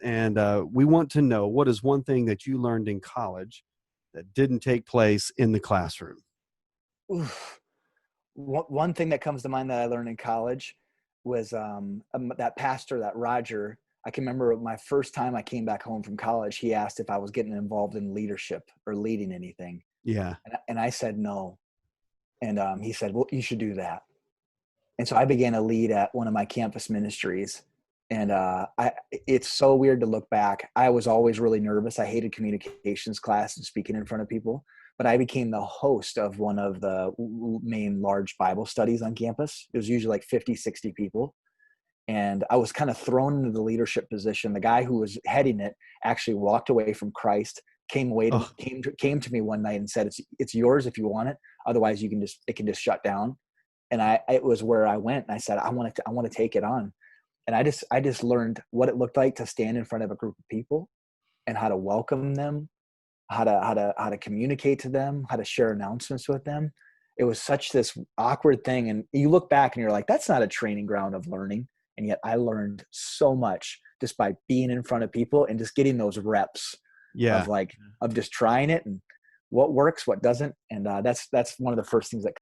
and we want to know, what is one thing that you learned in college that didn't take place in the classroom? Oof. One thing that comes to mind that I learned in college was that pastor, that Roger. I can remember my first time I came back home from college. He asked if I was getting involved in leadership or leading anything, Yeah. and I said no. And he said, "Well, you should do that." And so I began to lead at one of my campus ministries. And it's so weird to look back. I was always really nervous. I hated communications class and speaking in front of people. But I became the host of one of the main large Bible studies on campus. It was usually like 50, 60 people. And I was kind of thrown into the leadership position. The guy who was heading it actually walked away from Christ, Oh, came to me one night and said, it's yours if you want it. Otherwise, it can just shut down. And it was where I went, and I said, I want to take it on. And I just learned what it looked like to stand in front of a group of people and how to welcome them, how to communicate to them, how to share announcements with them. It was such this awkward thing. And you look back and you're like, that's not a training ground of learning. And yet I learned so much just by being in front of people and just getting those reps yeah. of just trying it and what works, what doesn't. And that's one of the first things that